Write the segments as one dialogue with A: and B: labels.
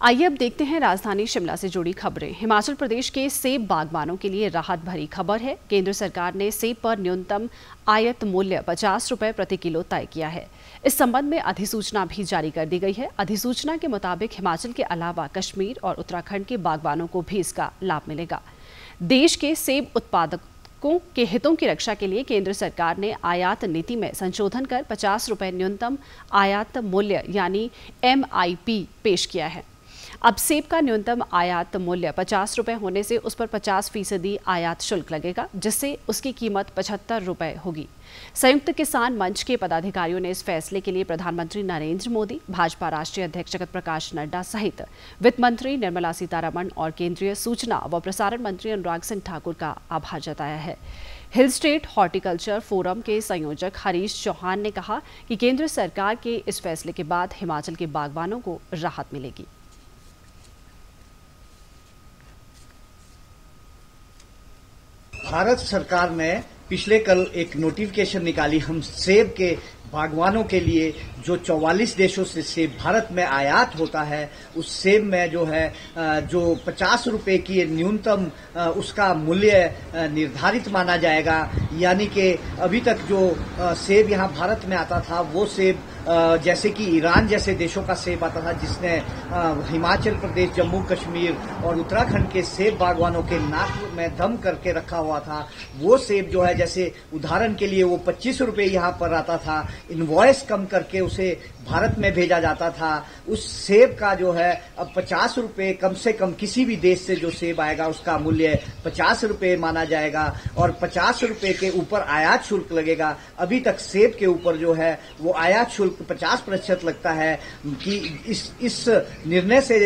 A: आइए अब देखते हैं राजधानी शिमला से जुड़ी खबरें। हिमाचल प्रदेश के सेब बागवानों के लिए राहत भरी खबर है। केंद्र सरकार ने सेब पर न्यूनतम आयात मूल्य 50 रुपए प्रति किलो तय किया है। इस संबंध में अधिसूचना भी जारी कर दी गई है। अधिसूचना के मुताबिक हिमाचल के अलावा कश्मीर और उत्तराखंड के बागवानों को भी इसका लाभ मिलेगा। देश के सेब उत्पादकों के हितों की रक्षा के लिए केंद्र सरकार ने आयात नीति में संशोधन कर 50 रुपए न्यूनतम आयात मूल्य यानी MIP पेश किया है। अब सेब का न्यूनतम आयात मूल्य 50 रुपए होने से उस पर 50% आयात शुल्क लगेगा, जिससे उसकी कीमत 75 रुपए होगी। संयुक्त किसान मंच के पदाधिकारियों ने इस फैसले के लिए प्रधानमंत्री नरेंद्र मोदी, भाजपा राष्ट्रीय अध्यक्ष जगत प्रकाश नड्डा सहित वित्त मंत्री निर्मला सीतारमण और केंद्रीय सूचना व प्रसारण मंत्री अनुराग सिंह ठाकुर का आभार जताया है। हिल स्टेट हॉर्टिकल्चर फोरम के संयोजक हरीश चौहान ने कहा कि केंद्र सरकार के इस फैसले के बाद हिमाचल के बागवानों को राहत मिलेगी।
B: भारत सरकार ने पिछले कल एक नोटिफिकेशन निकाली हम सेब के बागवानों के लिए। जो 44 देशों से सेब भारत में आयात होता है, उस सेब में जो है जो 50 रुपए की न्यूनतम उसका मूल्य निर्धारित माना जाएगा। यानी कि अभी तक जो सेब यहाँ भारत में आता था वो सेब जैसे कि ईरान जैसे देशों का सेब आता था, जिसने हिमाचल प्रदेश, जम्मू कश्मीर और उत्तराखंड के सेब बागवानों के नाक में दम करके रखा हुआ था। वो सेब जो है, जैसे उदाहरण के लिए वो 25 रुपए यहाँ पर आता था, इनवॉइस कम करके उसे भारत में भेजा जाता था। उस सेब का जो है अब 50 रुपए कम से कम किसी भी देश से जो सेब आएगा उसका मूल्य 50 रुपए माना जाएगा और 50 रुपए के ऊपर आयात शुल्क लगेगा। अभी तक सेब के ऊपर जो है वो आयात शुल्क 50% लगता है कि इस निर्णय से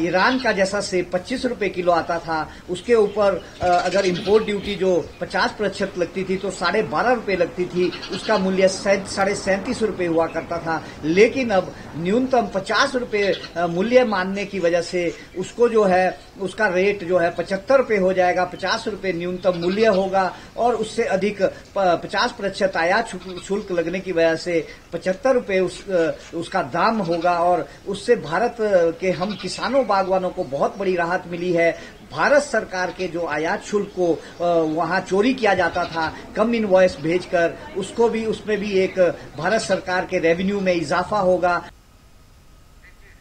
B: ईरान का जैसा सेब 25 रुपए किलो आता था, उसके ऊपर अगर इंपोर्ट ड्यूटी जो 50% लगती थी तो 12.5 रुपए लगती थी, उसका मूल्य 37.5 रुपए हुआ करता था। लेकिन अब न्यूनतम 50 रुपए मूल्य मानने की वजह से उसको जो है उसका रेट जो है 75 रुपए हो जाएगा। 50 रुपए न्यूनतम मूल्य होगा और उससे अधिक 50% आयात शुल्क लगने की वजह से 75 रुपए उसका दाम होगा और उससे भारत के हम किसानों बागवानों को बहुत बड़ी राहत मिली है। भारत सरकार के जो आयात शुल्क को वहां चोरी किया जाता था कम इनवॉइस भेजकर, उसमें भी एक भारत सरकार के रेवेन्यू में इजाफा होगा।